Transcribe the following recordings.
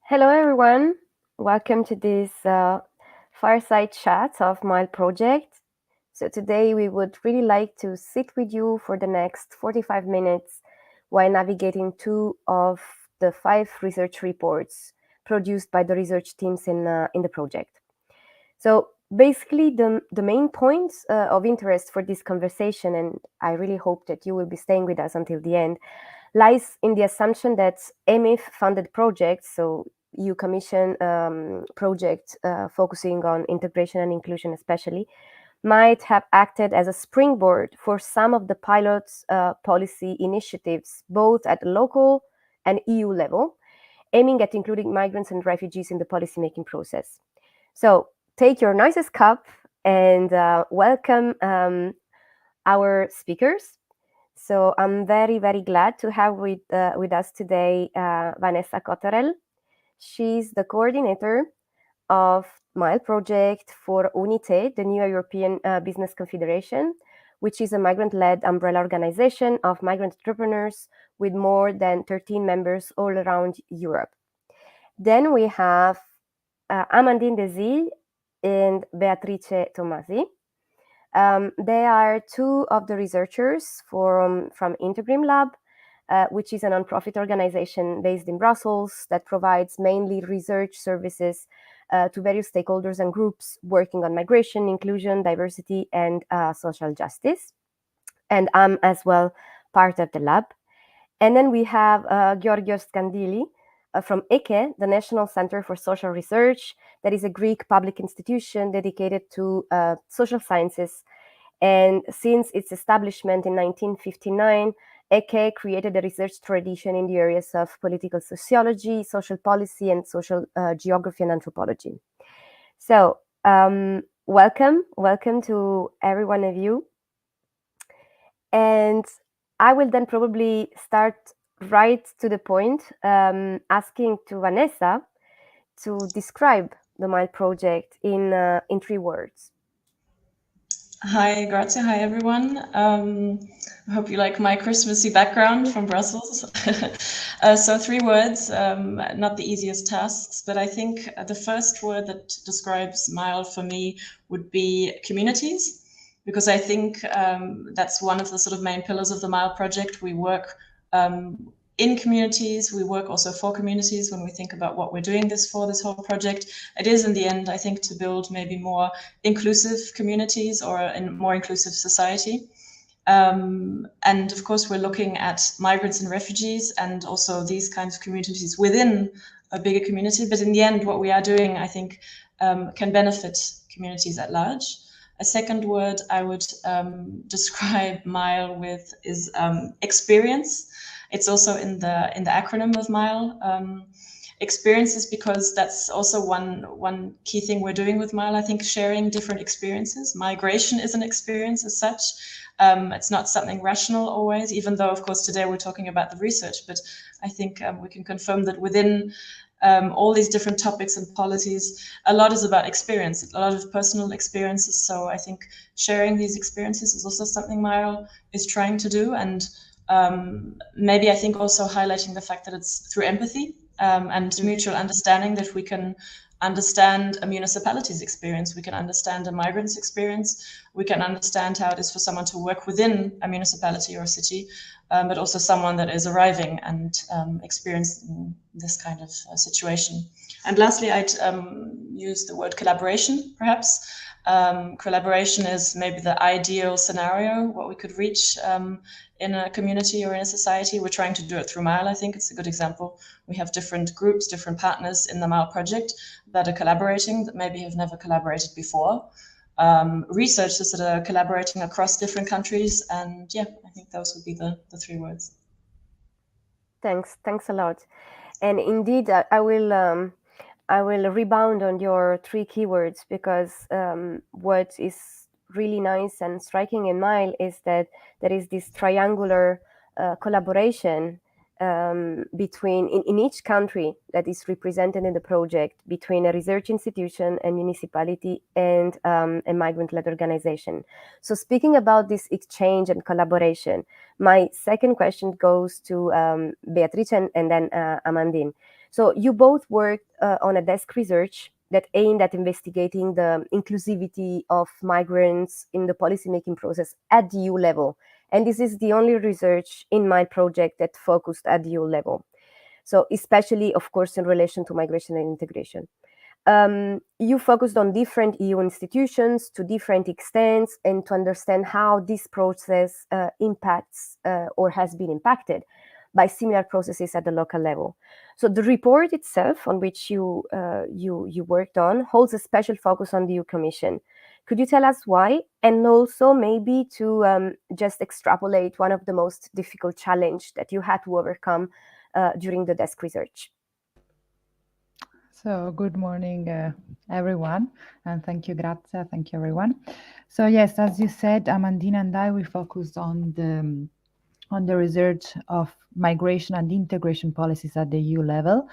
Hello, everyone. Welcome to this Fireside Chat of MILE project. So today we would really like to sit with you for the next 45 minutes while navigating two of the 5 research reports produced by the research teams in the project. So basically, the main points of interest for this conversation, and I really hope that you will be staying with us until the end, lies in the assumption that EMIF-funded projects, so EU Commission projects focusing on integration and inclusion especially, might have acted as a springboard for some of the pilot policy initiatives, both at local and EU level, aiming at including migrants and refugees in the policymaking process. So take your nicest cup and welcome our speakers. So I'm very, very glad to have with us today Vanessa Cotterell. She's the coordinator of MILE project for UNITEE, the new European Business Confederation, which is a migrant-led umbrella organization of migrant entrepreneurs with more than 13 members all around Europe. Then we have Amandine Desile and Beatrice Tomasi. They are two of the researchers from INTEGRIM Lab, which is a nonprofit organization based in Brussels that provides mainly research services to various stakeholders and groups working on migration, inclusion, diversity, and social justice. And I'm as well part of the lab. And then we have Georgios Kandili from EKKE, the National Center for Social Research, that is a Greek public institution dedicated to social sciences. And since its establishment in 1959, EKKE created a research tradition in the areas of political sociology, social policy, and social geography and anthropology. So welcome to every one of you. And I will then probably start right to the point, asking to Vanessa to describe the MILE project in 3 words. Hi, grazie. Hi, everyone. I hope you like my Christmassy background from Brussels. So 3 words, not the easiest tasks, but I think the first word that describes MILE for me would be communities, because I think that's one of the sort of main pillars of the MILE project. We work in communities, we work also for communities when we think about what we're doing this for, this whole project. It is in the end, I think, to build maybe more inclusive communities or a more inclusive society. And of course, we're looking at migrants and refugees and also these kinds of communities within a bigger community. But in the end, what we are doing, I think, can benefit communities at large. A second word I would describe MILE with is experience. It's also in the acronym of MILE. Experiences, because that's also one key thing we're doing with MILE, I think, sharing different experiences. Migration is an experience as such. It's not something rational always, even though, of course, today we're talking about the research, but I think we can confirm that within all these different topics and policies, a lot is about experience, a lot of personal experiences. So I think sharing these experiences is also something MILE is trying to do. And maybe I think also highlighting the fact that it's through empathy and mutual understanding that we can understand a municipality's experience, we can understand a migrant's experience, we can understand how it is for someone to work within a municipality or a city, but also someone that is arriving and experiencing this kind of situation. And lastly, I'd use the word collaboration, perhaps. Collaboration is maybe the ideal scenario, what we could reach in a community or in a society. We're trying to do it through MILE. I think it's a good example. We have different groups, different partners in the MILE project that are collaborating, that maybe have never collaborated before. Researchers that are collaborating across different countries. And yeah, I think those would be the 3 words. Thanks a lot. And indeed, I will rebound on your 3 keywords, because what is really nice and striking in MILE is that there is this triangular collaboration between in each country that is represented in the project, between a research institution, a municipality, and a migrant-led organization. So speaking about this exchange and collaboration, my second question goes to Beatrice and then Amandine. So you both worked on a desk research that aimed at investigating the inclusivity of migrants in the policymaking process at the EU level. And this is the only research in my project that focused at the EU level. So especially, of course, in relation to migration and integration. You focused on different EU institutions to different extents and to understand how this process impacts or has been impacted by similar processes at the local level. So the report itself, on which you worked on, holds a special focus on the EU Commission. Could you tell us why, and also maybe to just extrapolate one of the most difficult challenge that you had to overcome during the desk research? So good morning, everyone, and thank you, Grazia. Thank you, everyone. So yes, as you said, Amandina and I, we focused on the research of migration and integration policies at the EU level,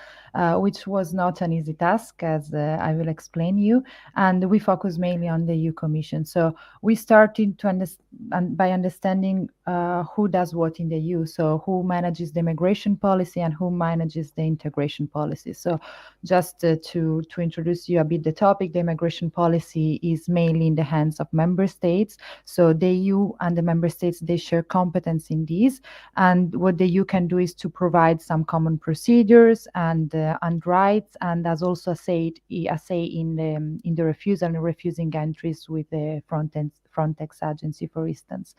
which was not an easy task, as I will explain you. And we focus mainly on the EU Commission. So we started to by understanding who does what in the EU. So who manages the migration policy and who manages the integration policy. So just to introduce you a bit the topic, the migration policy is mainly in the hands of member states. So the EU and the member states, they share competence in these. And what the EU can do is to provide some common procedures and rights, and as also a say in the refusal and refusing entries with the Frontex agency, for instance.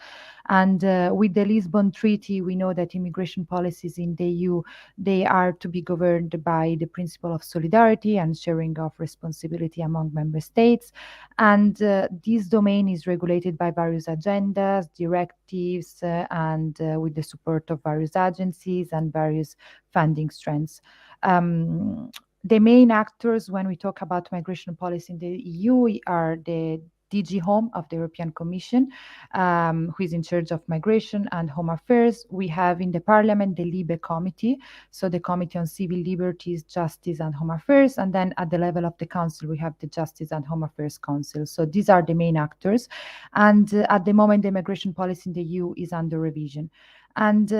And with the Lisbon Treaty, we know that immigration policies in the EU, they are to be governed by the principle of solidarity and sharing of responsibility among member states. And this domain is regulated by various agendas, directives, and with the support of various agencies and various funding strands. The main actors when we talk about migration policy in the EU are the DG Home of the European Commission, who is in charge of migration and home affairs. We have in the Parliament the LIBE Committee, so the Committee on Civil Liberties, Justice and Home Affairs. And then at the level of the Council, we have the Justice and Home Affairs Council. So these are the main actors. And at the moment, the migration policy in the EU is under revision. And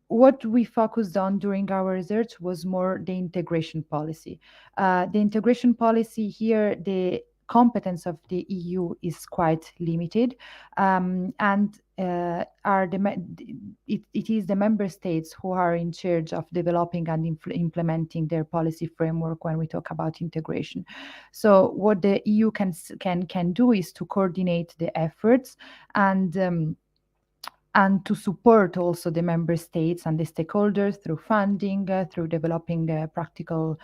what we focused on during our research was more the integration policy. The integration policy here, the competence of the EU is quite limited, and it is the member states who are in charge of developing and implementing their policy framework when we talk about integration. So what the EU can do is to coordinate the efforts and to support also the member states and the stakeholders through funding, through developing practical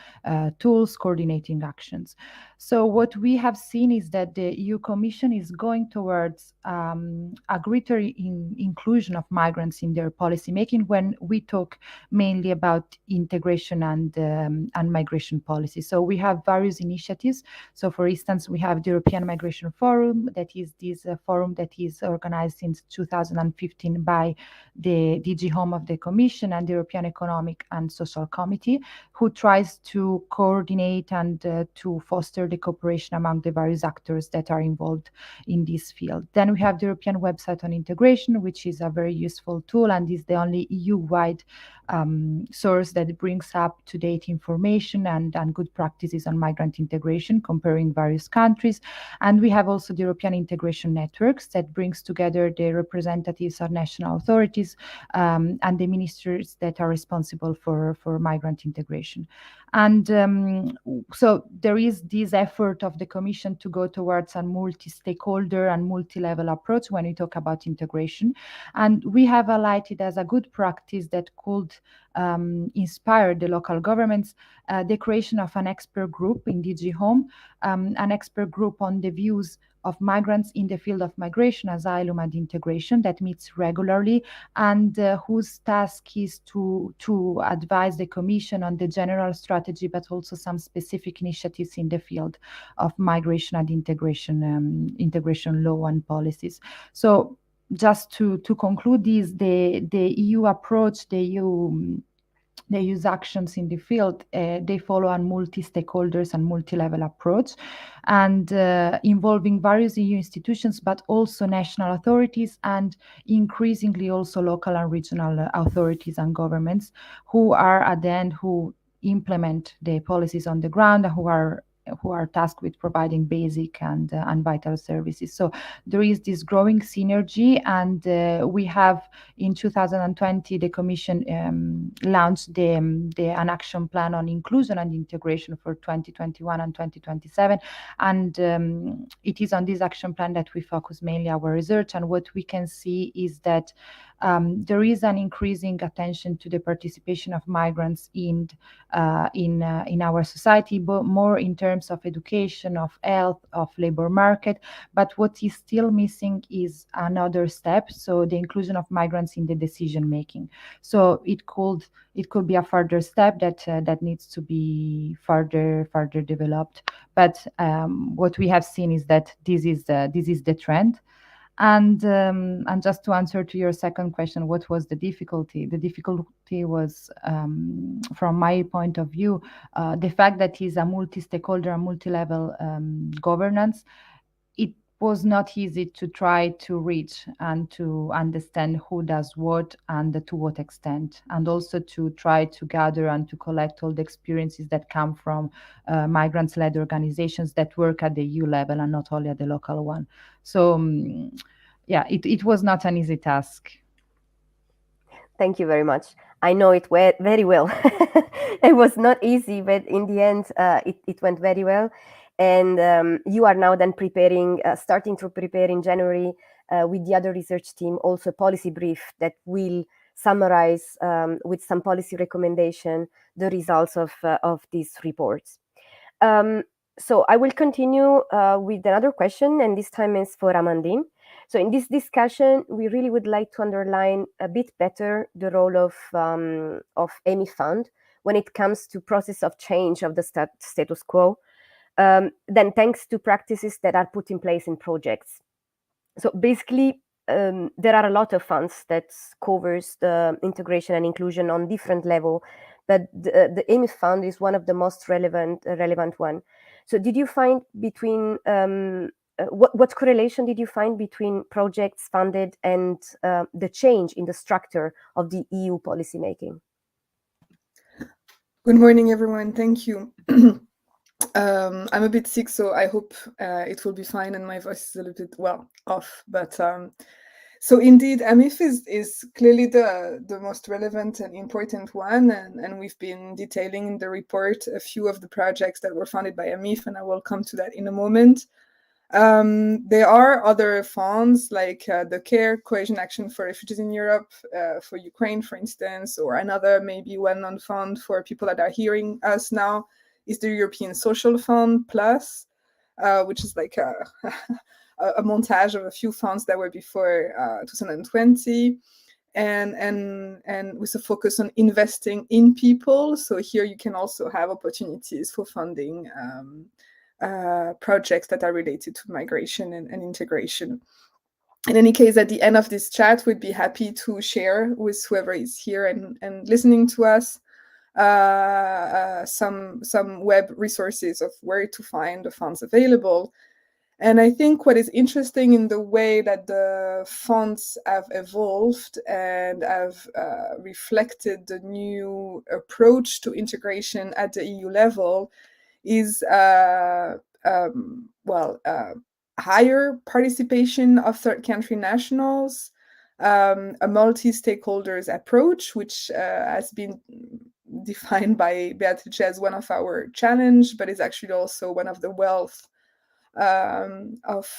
tools, coordinating actions. So what we have seen is that the EU Commission is going towards a greater inclusion of migrants in their policy making when we talk mainly about integration and migration policy. So we have various initiatives. So for instance, we have the European Migration Forum, that is this forum that is organized since 2015 by the DG Home of the Commission and the European Economic and Social Committee, who tries to coordinate and to foster the cooperation among the various actors that are involved in this field. Then we have the European website on integration, which is a very useful tool and is the only EU-wide source that brings up-to-date information and good practices on migrant integration, comparing various countries. And we have also the European Integration Networks that brings together the representatives of national authorities and the ministers that are responsible for migrant integration. And so there is this effort of the Commission to go towards a multi-stakeholder and multi-level approach when we talk about integration. And we have highlighted as a good practice that could inspire the local governments the creation of an expert group in DG Home, an expert group on the views of migrants in the field of migration, asylum, and integration that meets regularly and whose task is to advise the Commission on the general strategy, but also some specific initiatives in the field of migration and integration law and policies. So just to conclude this, the EU approach, the EU's actions in the field, they follow a multi-stakeholders and multi-level approach and involving various EU institutions, but also national authorities and increasingly also local and regional authorities and governments who are at the end who implement the policies on the ground, who are tasked with providing basic and vital services. So there is this growing synergy, and we have in 2020 the Commission launched an action plan on inclusion and integration for 2021 and 2027, and it is on this action plan that we focus mainly our research. And what we can see is that there is an increasing attention to the participation of migrants in our society, but more in terms of education, of health, of labor market. But what is still missing is another step, so the inclusion of migrants in the decision making. So it could be a further step that needs to be further developed. But what we have seen is that this is the trend. And just to answer to your second question, what was the difficulty? The difficulty was, from my point of view, the fact that it's a multi-stakeholder and multi-level governance. It was not easy to try to reach and to understand who does what and to what extent, and also to try to gather and to collect all the experiences that come from migrants-led organizations that work at the EU level and not only at the local one. So yeah, it was not an easy task. Thank you very much. I know it very well. It was not easy, but in the end, it went very well. And you are now then starting to prepare in January with the other research team, also a policy brief that will summarize with some policy recommendation the results of these reports. So I will continue with another question, and this time is for Amandine. So in this discussion, we really would like to underline a bit better the role of EMI Fund when it comes to process of change of the status quo, then thanks to practices that are put in place in projects. So basically, there are a lot of funds that covers the integration and inclusion on different level, but the EMI Fund is one of the most relevant one. So did you find between what correlation did you find between projects funded and the change in the structure of the EU policymaking? Good morning, everyone. Thank you. I'm a bit sick, so I hope it will be fine and my voice is a little bit, off. But so indeed, AMIF is clearly the most relevant and important one, and we've been detailing in the report a few of the projects that were funded by AMIF, and I will come to that in a moment. There are other funds like the CARE, Cohesion Action for Refugees in Europe, for Ukraine, for instance, or another maybe well-known fund for people that are hearing us now is the European Social Fund Plus, which is like a montage of a few funds that were before 2020. And with a focus on investing in people. So here you can also have opportunities for funding projects that are related to migration and integration. In any case, at the end of this chat, we'd be happy to share with whoever is here and listening to us some web resources of where to find the funds available. And I think what is interesting in the way that the funds have evolved and have reflected the new approach to integration at the EU level is higher participation of third country nationals, a multi-stakeholders approach, which has been defined by Beatrice as one of our challenge, but is actually also one of the wealth of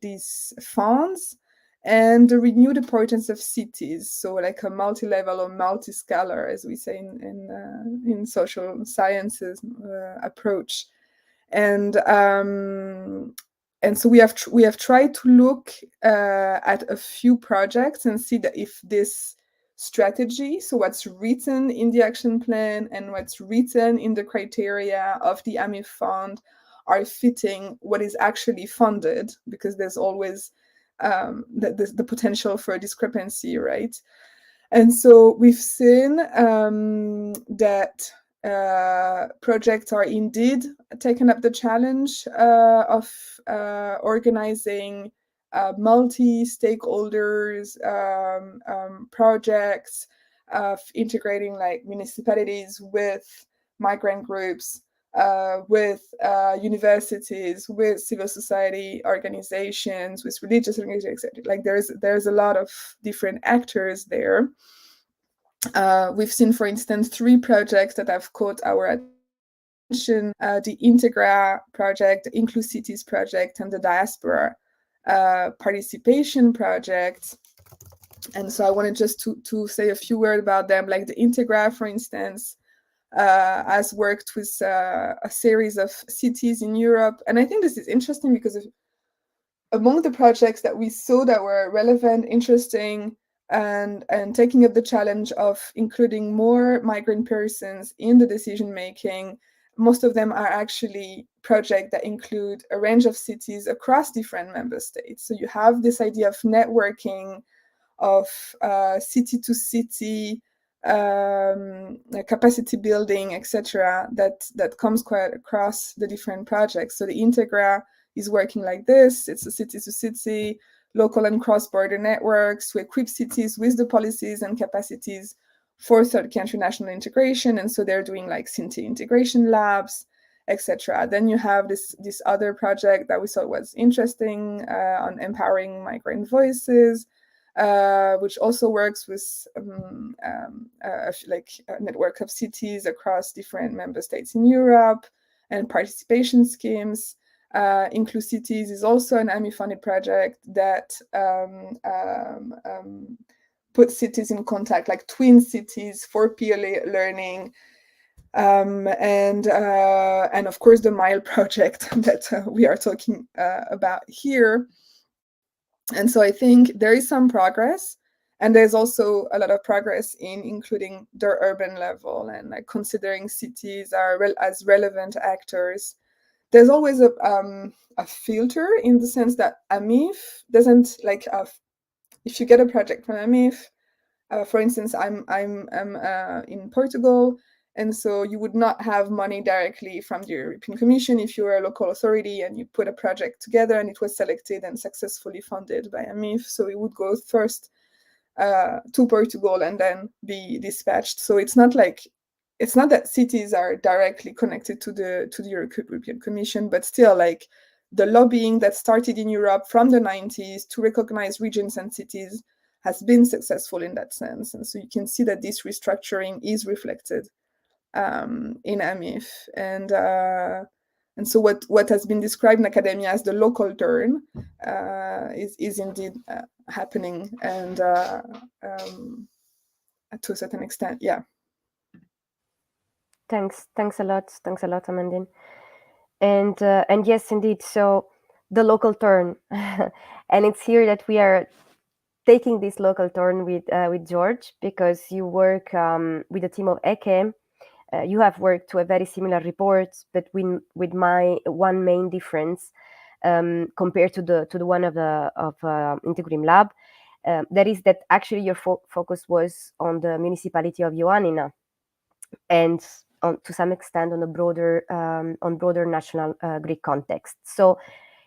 these funds, and the renewed importance of cities, so like a multi-level or multi-scalar, as we say in social sciences approach. And so we have tried to look at a few projects and see that if this strategy, so what's written in the action plan and what's written in the criteria of the AMIF fund, are fitting what is actually funded, because there's always the potential for a discrepancy, right? And so we've seen that projects are indeed taking up the challenge of organizing multi-stakeholders projects, of integrating like municipalities with migrant groups, with universities, with civil society organizations, with religious organizations, etc. Like there's a lot of different actors there. We've seen, for instance, 3 projects that have caught our attention: the INTEGRA project, the Inclusities project, and the Diaspora participation project. And so I wanted just to say a few words about them. Like the INTEGRA, for instance, has worked with a series of cities in Europe. And I think this is interesting because among the projects that we saw that were relevant, interesting, and taking up the challenge of including more migrant persons in the decision making, most of them are actually projects that include a range of cities across different member states. So you have this idea of networking, of city to city capacity building, etc., that comes quite across the different projects. So the INTEGRA is working like this. It's a city to city, local and cross-border networks to equip cities with the policies and capacities for third country national integration. And so they're doing like city integration labs, etc. Then you have this other project that we thought was interesting on empowering migrant voices, which also works with like a network of cities across different member states in Europe, and participation schemes. Inclusities is also an AMI-funded project that puts cities in contact, like twin cities for peer learning. And of course the MILE project that we are talking about here. And so I think there is some progress, and there's also a lot of progress in including the urban level and like considering cities as relevant actors. There's always a filter in the sense that AMIF doesn't like if you get a project from AMIF, for instance, I'm in Portugal, and so you would not have money directly from the European Commission if you were a local authority and you put a project together and it was selected and successfully funded by AMIF. So it would go first to Portugal and then be dispatched. So it's not that cities are directly connected to the European Commission, but still like the lobbying that started in Europe from the 90s to recognize regions and cities has been successful in that sense. And so you can see that this restructuring is reflected in AMIF. And so what has been described in academia as the local turn is indeed happening, and to a certain extent, yeah. Thanks a lot, Amandine. And yes, indeed. So the local turn, and it's here that we are taking this local turn with George, because you work with the team of EKKE. You have worked to a very similar report, but with my one main difference compared to the one of INTEGRIM Lab. That is that actually your focus was on the municipality of Ioannina, and to some extent on broader national Greek context. So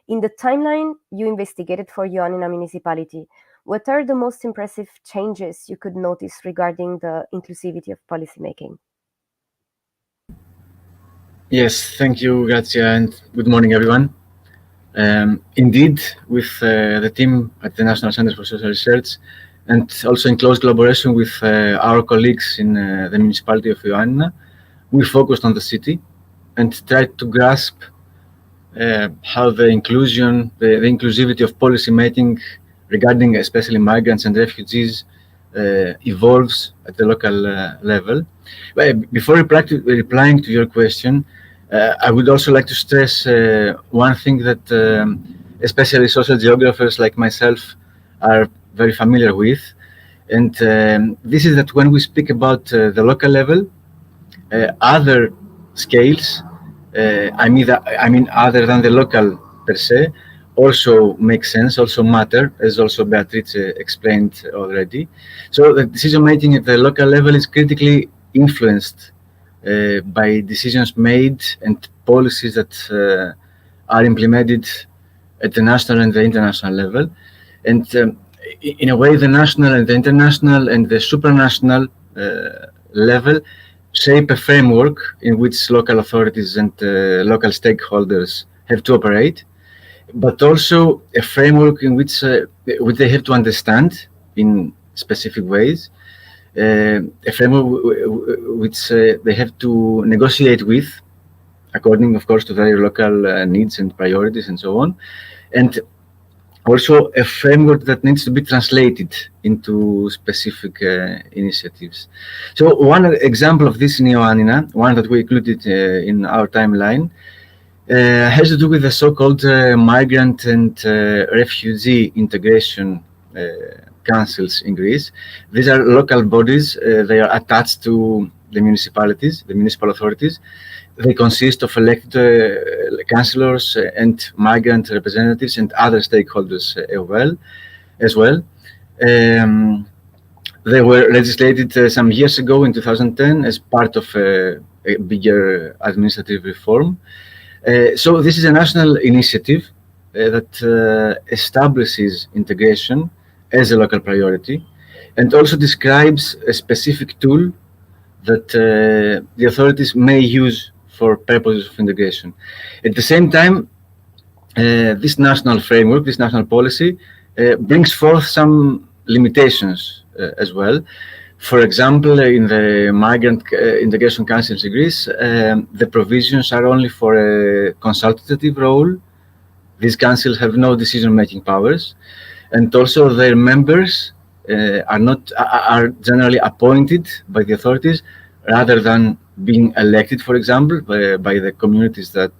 in the timeline you investigated for Ioannina municipality, what are the most impressive changes you could notice regarding the inclusivity of policymaking? Yes, thank you, Grazia, and good morning, everyone. Indeed, with the team at the National Center for Social Research, and also in close collaboration with our colleagues in the municipality of Ioannina, we focused on the city and tried to grasp how the inclusivity of policy making regarding especially migrants and refugees evolves at the local level. Before replying to your question, I would also like to stress one thing that especially social geographers like myself are very familiar with, and this is that when we speak about the local level, other scales, I mean other than the local per se, also make sense, also matter, as also Beatrice explained already. So the decision making at the local level is critically influenced by decisions made and policies that are implemented at the national and the international level. And in a way, the national and the international and the supranational level shape a framework in which local authorities and local stakeholders have to operate, but also a framework in which they have to understand in specific ways, a framework which they have to negotiate with, according, of course, to their local needs and priorities and so on, and also a framework that needs to be translated into specific initiatives. So one example of this in Ioannina, one that we included in our timeline, has to do with the so-called migrant and refugee integration councils in Greece. These are local bodies. They are attached to the municipalities, the municipal authorities. They consist of elected councillors and migrant representatives and other stakeholders as well. They were legislated some years ago in 2010 as part of a bigger administrative reform. So this is a national initiative that establishes integration as a local priority and also describes a specific tool that the authorities may use for purposes of integration. At the same time, this national framework, this national policy, brings forth some limitations as well. For example, in the migrant integration councils in Greece, the provisions are only for a consultative role. These councils have no decision-making powers, and also their members are generally appointed by the authorities rather than being elected, for example, by the communities that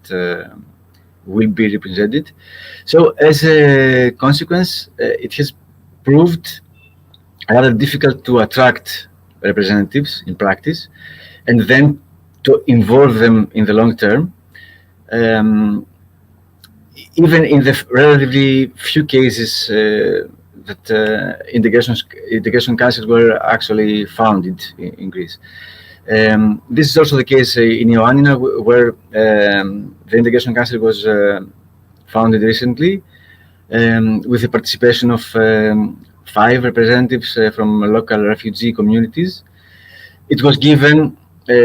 will be represented. So as a consequence, it has proved rather difficult to attract representatives in practice and then to involve them in the long term. Even in the relatively few cases that integration councils were actually founded in Greece. This is also the case in Ioannina, where the Integration Council was founded recently with the participation of 5 representatives from local refugee communities. It was given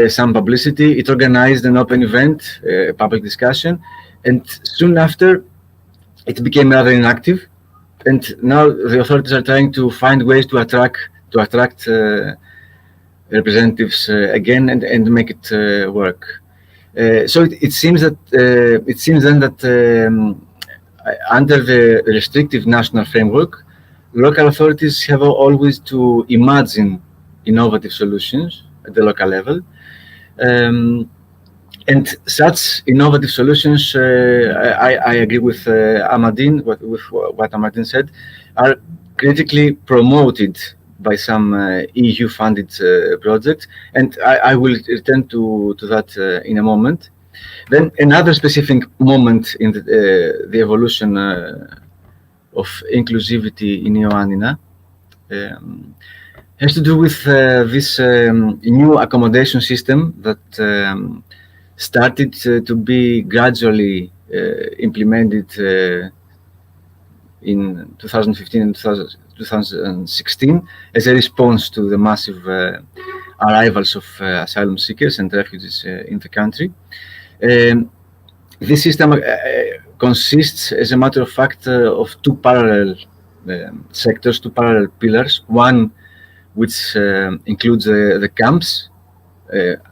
some publicity. It organized an open event, public discussion, and soon after it became rather inactive. And now the authorities are trying to find ways to attract representatives again and make it work. So it seems then that under the restrictive national framework, local authorities have always to imagine innovative solutions at the local level. And such innovative solutions, I agree with Amadine, with what Amadine said, are critically promoted by some EU-funded projects, and I will return to that in a moment. Then another specific moment in the evolution of inclusivity in Ioannina has to do with this new accommodation system that started to be gradually implemented in 2015 and 2016 as a response to the massive arrivals of asylum seekers and refugees in the country. This system consists, as a matter of fact, of 2 parallel sectors, 2 parallel pillars. One which includes the camps,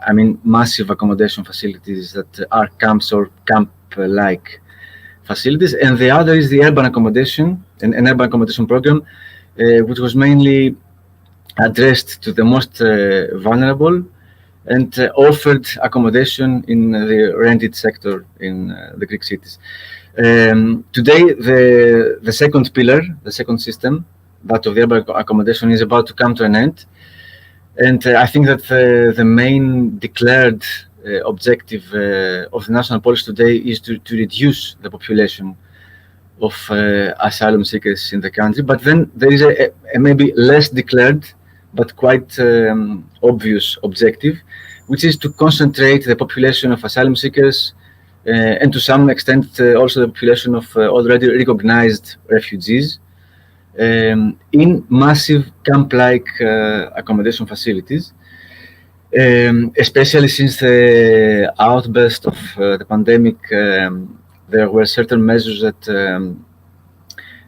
I mean massive accommodation facilities that are camps or camp-like facilities, and the other is the urban accommodation, an urban accommodation program, which was mainly addressed to the most vulnerable and offered accommodation in the rented sector in the Greek cities. Today, the second pillar, the second system, that of the urban accommodation, is about to come to an end. And I think that the main declared objective of the national policy today is to reduce the population of asylum seekers in the country. But then there is a maybe less declared but quite obvious objective, which is to concentrate the population of asylum seekers and to some extent also the population of already recognized refugees in massive camp-like accommodation facilities, especially since the outburst of the pandemic. There were certain measures that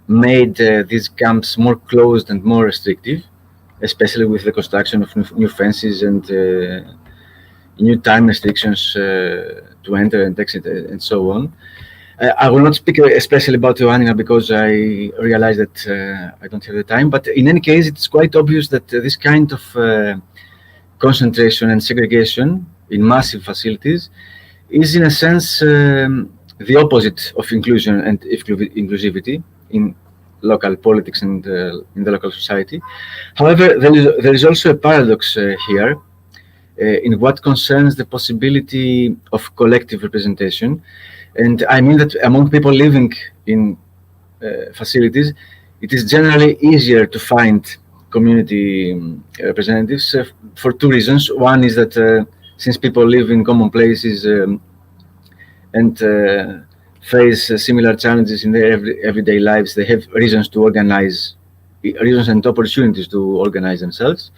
made these camps more closed and more restrictive, especially with the construction of new fences and new time restrictions to enter and exit and so on. I will not speak especially about Ioannina because I realize that I don't have the time, but in any case, it's quite obvious that this kind of concentration and segregation in massive facilities is in a sense the opposite of inclusion and inclusivity in local politics and in the local society. However, there is also a paradox here in what concerns the possibility of collective representation. And I mean that among people living in facilities, it is generally easier to find community representatives for two reasons. One is that since people live in common places and face similar challenges in their everyday lives, they have reasons to organize, reasons and opportunities to organize themselves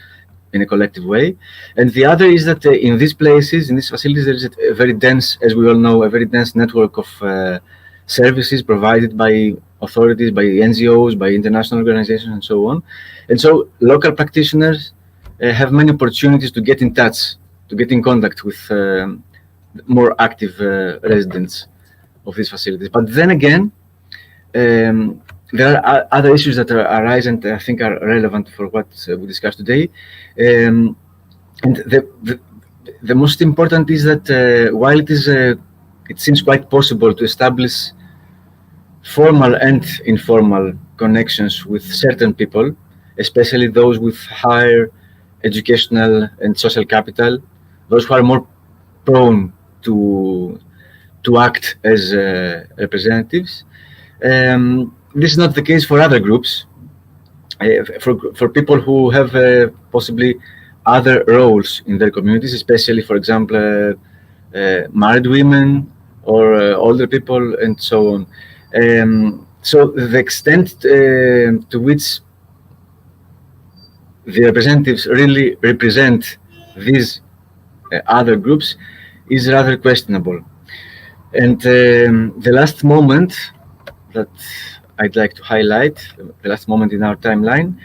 in a collective way. And the other is that in these places, in these facilities, there is a very dense, as we all know, a very dense network of services provided by authorities, by NGOs, by international organizations, and so on. And so local practitioners have many opportunities to get in touch, to get in contact with more active residents of these facilities. But then again, there are other issues that arise and I think are relevant for what we discussed today. And the most important is that while it seems quite possible to establish formal and informal connections with certain people, especially those with higher educational and social capital, those who are more prone to act as representatives. This is not the case for other groups. For people who have possibly other roles in their communities, especially, for example, married women or older people and so on. So the extent to which the representatives really represent these other groups is rather questionable. And the last moment that I'd like to highlight, the last moment in our timeline,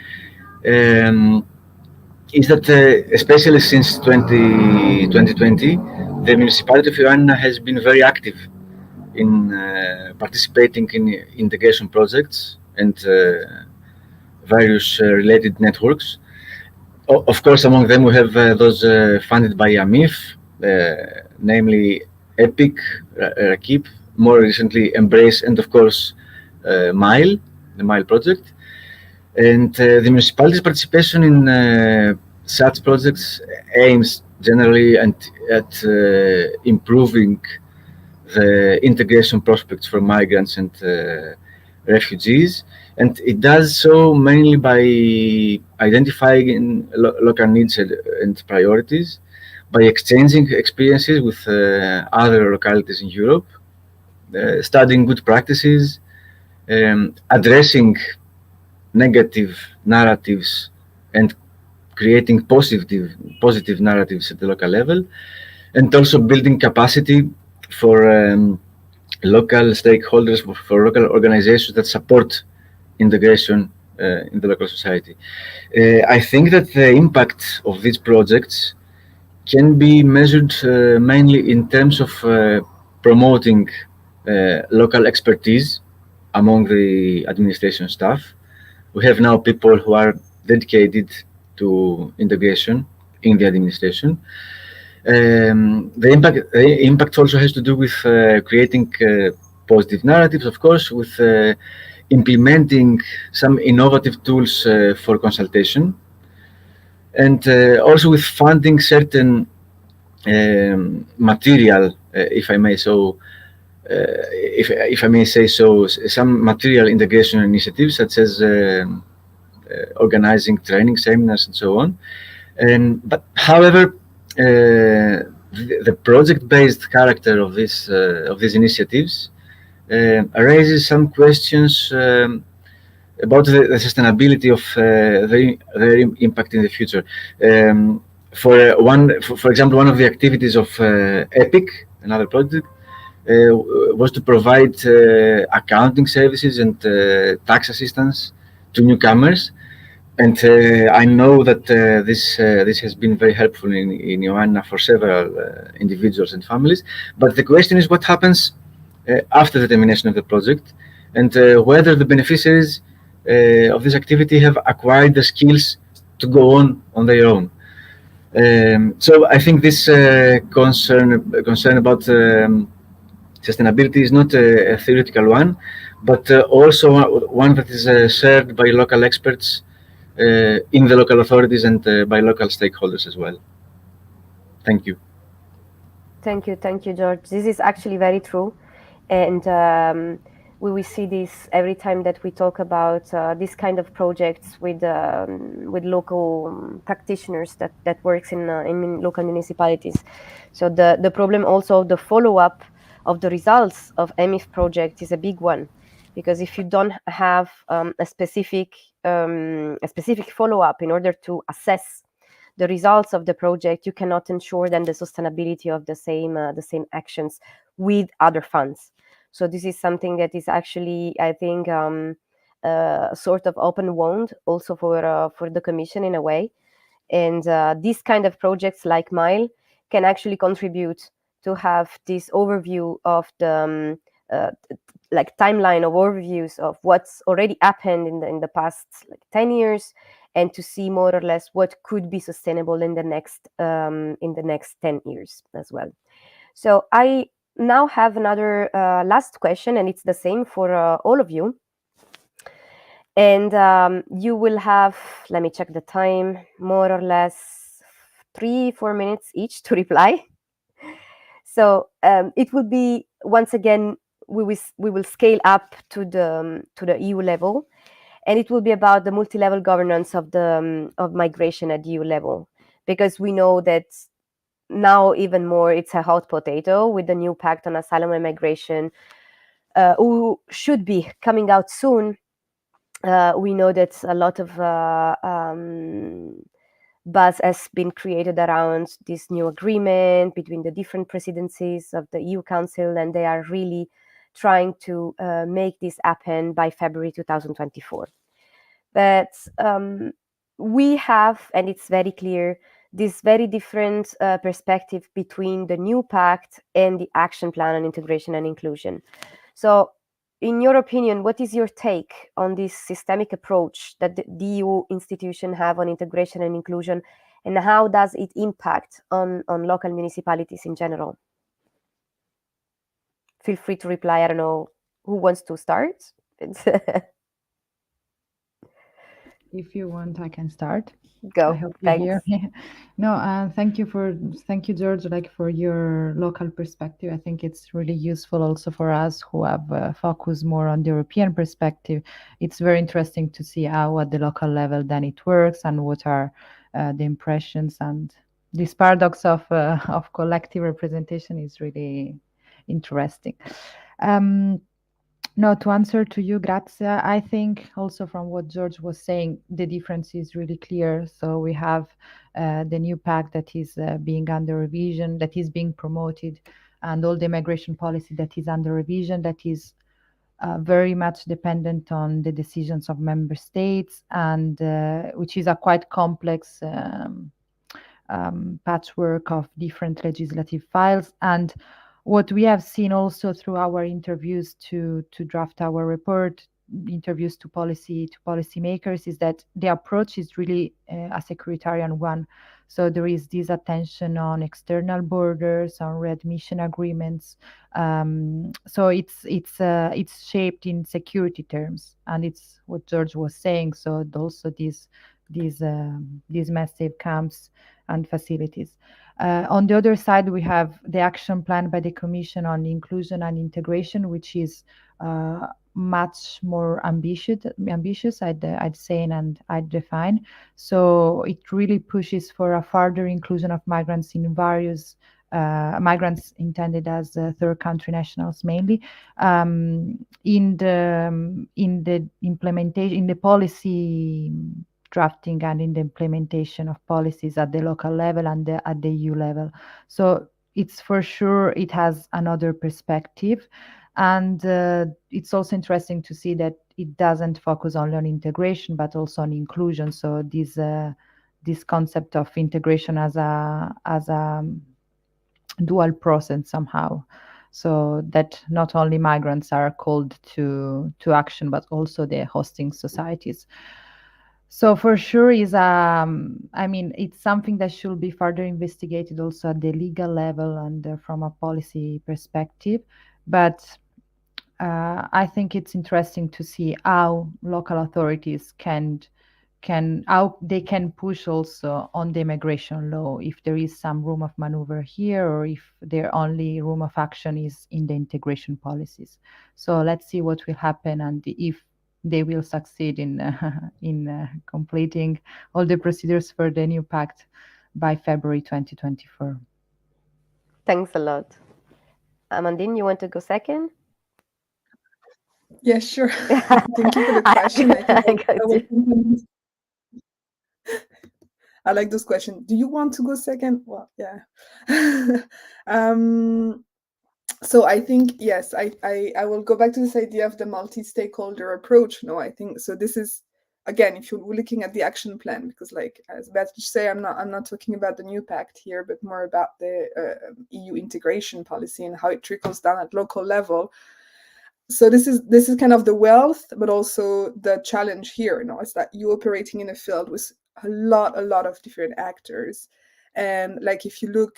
is that especially since 2020, the municipality of Ioannina has been very active in participating in integration projects and various related networks. Of course, among them we have those funded by AMIF, namely EKKE, RAKIP, more recently Embrace, and of course MILE, the MILE project. And the municipality's participation in such projects aims generally at improving the integration prospects for migrants and refugees, and it does so mainly by identifying local needs and priorities, by exchanging experiences with other localities in Europe, studying good practices, addressing negative narratives and creating positive narratives at the local level, and also building capacity for local stakeholders, for local organizations that support integration in the local society. I think that the impact of these projects can be measured mainly in terms of promoting local expertise among the administration staff. We have now people who are dedicated to integration in the administration. The impact also has to do with creating positive narratives, of course, with implementing some innovative tools for consultation, and also with funding certain material, if I may say so, some material integration initiatives such as organizing training seminars and so on. But however, the project-based character of these initiatives raises some questions about the sustainability of their impact in the future. For example, one of the activities of EPIC, another project, was to provide accounting services and tax assistance to newcomers. And I know that this has been very helpful in Ioanna for several individuals and families. But the question is what happens after the termination of the project, and whether the beneficiaries of this activity have acquired the skills to go on their own. So I think this concern about sustainability is not a theoretical one, but also one that is shared by local experts in the local authorities and by local stakeholders as well. Thank you. Thank you, George. This is actually very true, and we will see this every time that we talk about this kind of projects with local practitioners that works in local municipalities. So the problem also, the follow-up of the results of EMIF project is a big one, because if you don't have a specific follow-up in order to assess the results of the project, you cannot ensure then the sustainability of the same actions with other funds. So this is something that is actually, I think, sort of open wound also for the Commission in a way. And these kind of projects like MILE can actually contribute to have this overview of the like timeline of overviews of what's already happened in the past 10 years, and to see more or less what could be sustainable in the next 10 years as well. So I now have another last question, and it's the same for all of you. And you will have, let me check the time, more or less 3-4 minutes each to reply. So it will be, once again, we will scale up to the EU level, and it will be about the multi-level governance of migration at EU level, because we know that now even more it's a hot potato with the new pact on asylum and migration, who should be coming out soon. We know that a lot of buzz has been created around this new agreement between the different presidencies of the EU Council, and they are really trying to make this happen by February 2024. But we have, and it's very clear, this very different perspective between the new pact and the action plan on integration and inclusion. So in your opinion, what is your take on this systemic approach that the EU institutions have on integration and inclusion, and how does it impact on local municipalities in general? Feel free to reply. I don't know who wants to start. If you want, I can start. Go. I hope you Thanks. hear me. No, thank you, George, like for your local perspective. I think it's really useful also for us who have focused more on the European perspective. It's very interesting to see how at the local level then it works, and what are the impressions, and this paradox of collective representation is really interesting. No, to answer to you, Grazia, I think also from what George was saying, the difference is really clear. So we have the new pact that is being under revision, that is being promoted, and all the migration policy that is under revision, that is very much dependent on the decisions of member states, and which is a quite complex patchwork of different legislative files. And what we have seen also through our interviews to draft our report, interviews to policymakers, is that the approach is really a securitarian one. So there is this attention on external borders, on readmission agreements. So it's shaped in security terms, and it's what George was saying. So also these massive camps and facilities. On the other side, we have the action plan by the Commission on inclusion and integration, which is much more ambitious, I'd say, and I'd define. So it really pushes for a further inclusion of migrants in various migrants intended as third country nationals mainly, in the implementation, in the policy drafting and in the implementation of policies at the local level and at the EU level. So it's for sure it has another perspective. And it's also interesting to see that it doesn't focus only on integration, but also on inclusion. So this concept of integration as a dual process somehow. So that not only migrants are called to action, but also the hosting societies. So for sure is I mean, it's something that should be further investigated also at the legal level and from a policy perspective. But I think it's interesting to see how local authorities how they can push also on the immigration law, if there is some room of maneuver here, or if their only room of action is in the integration policies. So let's see what will happen and if they will succeed in completing all the procedures for the new pact by February 2024. Thanks a lot. Amandine, you want to go second? Yeah, sure. Thank you for the question. I think I like those questions. Do you want to go second? Well, yeah. So I think, yes, I will go back to this idea of the multi-stakeholder approach. No, I think so. This is, again, if you're looking at the action plan, because like as Beatrice say, I'm not talking about the new pact here, but more about the EU integration policy and how it trickles down at local level. So this is kind of the wealth, but also the challenge here. It's that you're operating in a field with a lot of different actors, and like if you look,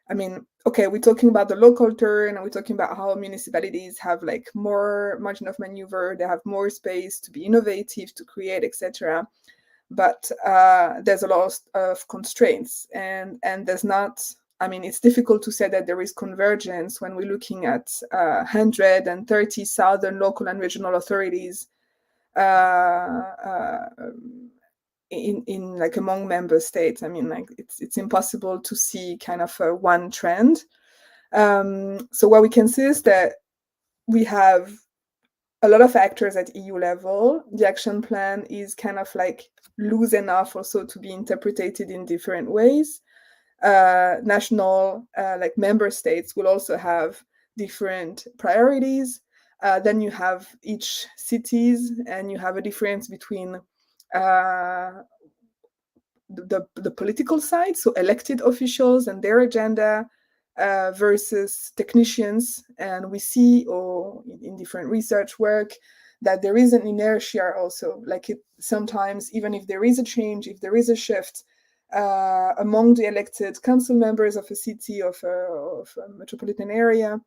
I mean, okay, we're talking about the local turn, and we're talking about how municipalities have like more margin of maneuver, they have more space to be innovative, to create, etc. But there's a lot of constraints, and there's not. I mean, it's difficult to say that there is convergence when we're looking at 130 southern local and regional authorities in like among member states. I mean, like it's impossible to see kind of one trend. So what we can see is that we have a lot of actors at EU level. The action plan is kind of like loose enough also to be interpreted in different ways. National like member states will also have different priorities. Then you have each cities, and you have a difference between the political side, so elected officials and their agenda, versus technicians. And we see, or in different research work, that there is an inertia also. Like sometimes, even if there is a change, if there is a shift among the elected council members of a city, of a metropolitan area,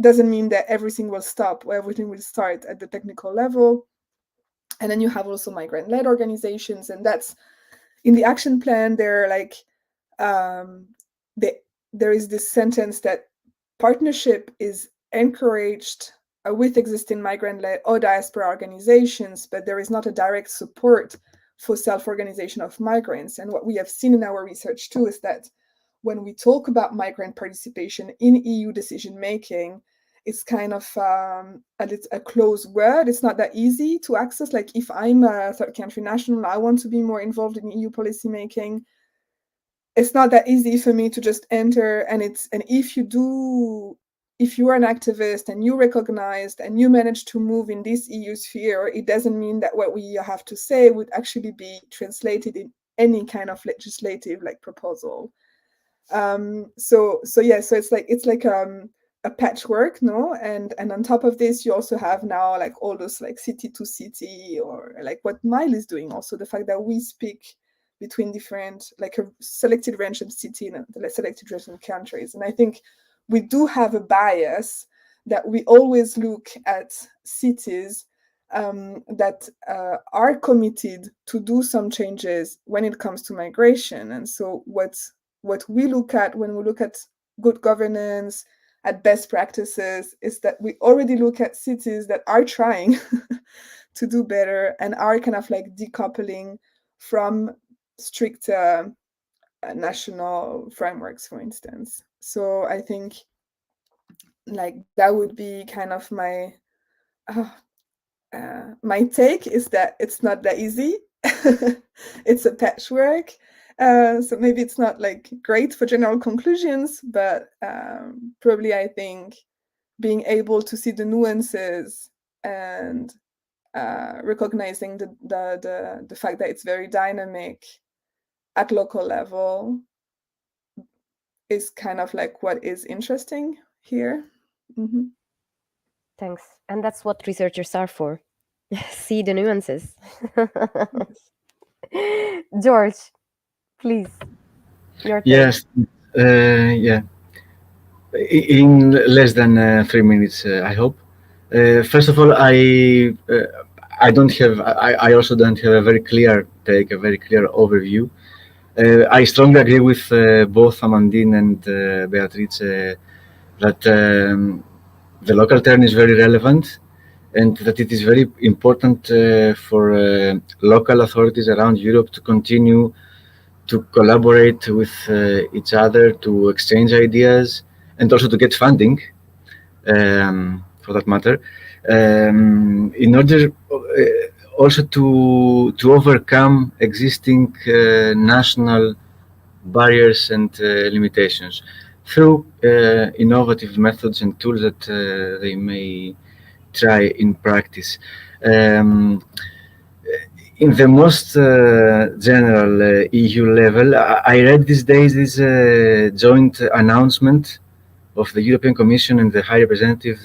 doesn't mean that everything will stop or everything will start at the technical level. And then you have also migrant-led organizations, and that's in the action plan. They're like there is this sentence that partnership is encouraged with existing migrant-led or diaspora organizations, but there is not a direct support for self-organization of migrants. And what we have seen in our research too is that when we talk about migrant participation in EU decision-making, it's kind of a closed word. It's not that easy to access. Like if I'm a third country national, I want to be more involved in EU policymaking. It's not that easy for me to just enter. And if you are an activist and you recognized and you manage to move in this EU sphere, it doesn't mean that what we have to say would actually be translated in any kind of legislative like proposal. So it's like a patchwork, no? And on top of this, you also have now like all those like city to city, or like what Mile is doing. Also the fact that we speak between different, like a selected range of city and a selected range of countries. And I think we do have a bias that we always look at cities that are committed to do some changes when it comes to migration. And so what we look at when we look at good governance, at best practices, is that we already look at cities that are trying to do better and are kind of like decoupling from strict national frameworks, for instance. So I think like that would be kind of my take, is that it's not that easy. It's a patchwork. So maybe it's not like great for general conclusions, but probably I think being able to see the nuances and recognizing the fact that it's very dynamic at local level is kind of like what is interesting here. Mm-hmm. Thanks. And that's what researchers are for. See the nuances. George, please, your turn. Yes, yeah. In less than 3 minutes, I hope. First of all, I don't have. I also don't have a very clear take, a very clear overview. I strongly agree with both Amandine and Beatrice that the local turn is very relevant, and that it is very important for local authorities around Europe to continue to collaborate with each other, to exchange ideas, and also to get funding, for that matter, in order also to overcome existing national barriers and limitations through innovative methods and tools that they may try in practice. In the most general EU level, I read these days this joint announcement of the European Commission and the High Representative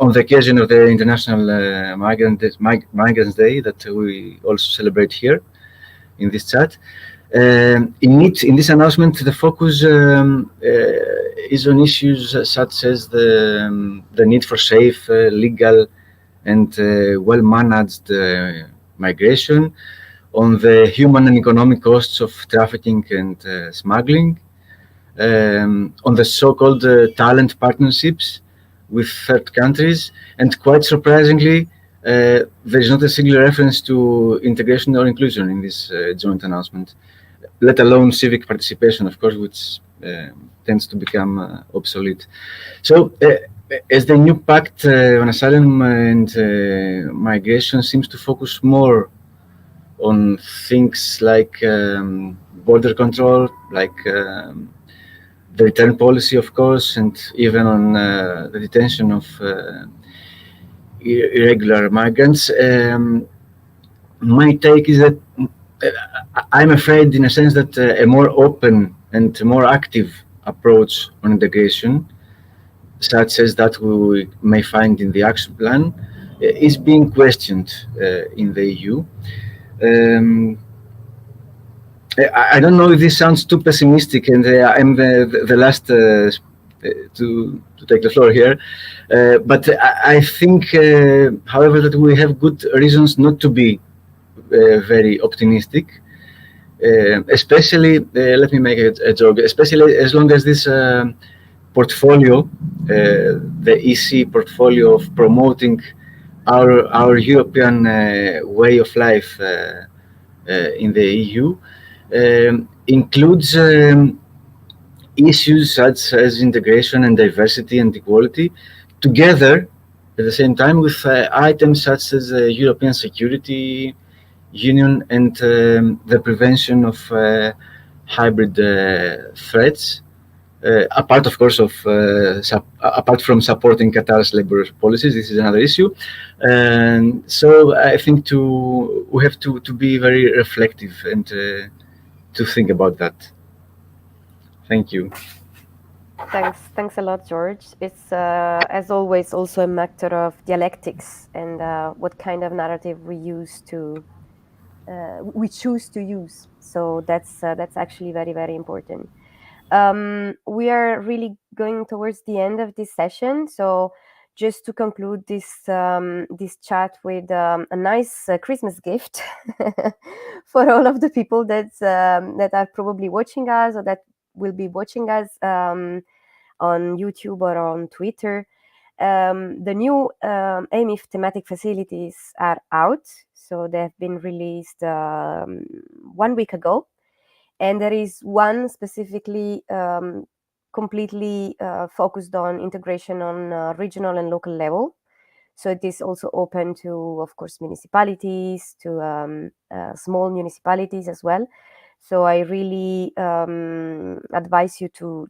on the occasion of the International Migrants Day that we also celebrate here in this chat. In this announcement, the focus is on issues such as the need for safe, legal, and well-managed migration, on the human and economic costs of trafficking and smuggling, on the so-called talent partnerships with third countries, and quite surprisingly, there is not a single reference to integration or inclusion in this joint announcement, let alone civic participation, of course, which tends to become obsolete. So, as the new pact on asylum and migration seems to focus more on things like border control, like the return policy, of course, and even on the detention of irregular migrants. My take is that I'm afraid, in a sense, that a more open and more active approach on integration, such as that we may find in the action plan, is being questioned in the EU. I don't know if this sounds too pessimistic, and I'm the last to take the floor here, but I think, however, that we have good reasons not to be very optimistic. Especially, let me make a joke, especially as long as this portfolio, the EC portfolio of promoting our European way of life in the EU, includes issues such as integration and diversity and equality, together at the same time with items such as European security, union, and the prevention of hybrid threats, apart, of course, of apart from supporting Qatar's labor policies. This is another issue, and so I think we have to be very reflective and to think about that. Thank you. Thanks a lot, George. It's as always also a matter of dialectics and what kind of narrative we choose to use. So that's actually very, very important. We are really going towards the end of this session. So just to conclude this chat with a nice Christmas gift for all of the people that are probably watching us or that will be watching us on YouTube or on Twitter. The new AMIF thematic facilities are out, so they have been released 1 week ago, and there is one specifically completely focused on integration on regional and local level. So it is also open to, of course, municipalities, to small municipalities as well. So I really advise you to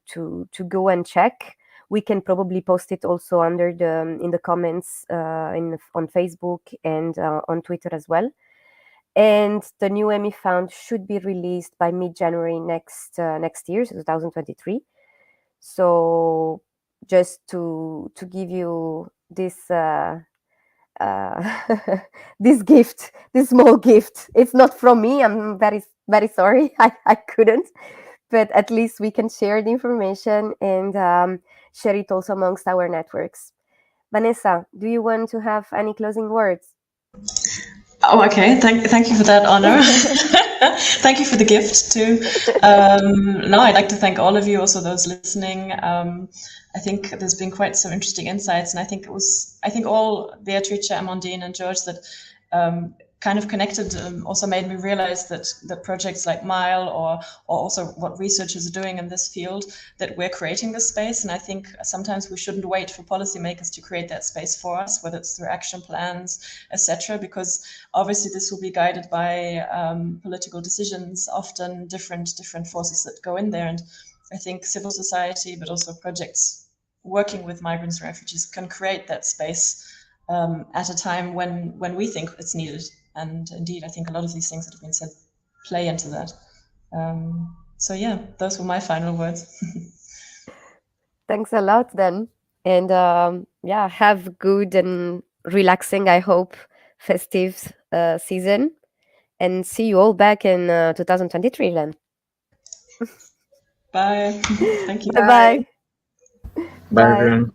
go and check. We can probably post it also under in the comments on Facebook and on Twitter as well. And the new Emmy Fund should be released by mid-January next year, so 2023. So just to give you this this gift, this small gift. It's not from me. I'm very, very sorry. I couldn't, but at least we can share the information and share it also amongst our networks. Vanessa, do you want to have any closing words? Oh, okay. Thank you for that honor. Thank you for the gift too. No, I'd like to thank all of you, also those listening. I think there's been quite some interesting insights, and I think all Beatrice, Amandine, and George that kind of connected also made me realize that projects like MILE or also what researchers are doing in this field, that we're creating this space. And I think sometimes we shouldn't wait for policymakers to create that space for us, whether it's through action plans, etc., because obviously this will be guided by political decisions, often different forces that go in there. And I think civil society, but also projects working with migrants and refugees can create that space at a time when we think it's needed. And indeed, I think a lot of these things that have been said play into that. So yeah, those were my final words. Thanks a lot then. And yeah, have good and relaxing, I hope, festive season. And see you all back in 2023 then. Bye. Thank you. Bye-bye. Bye, everyone.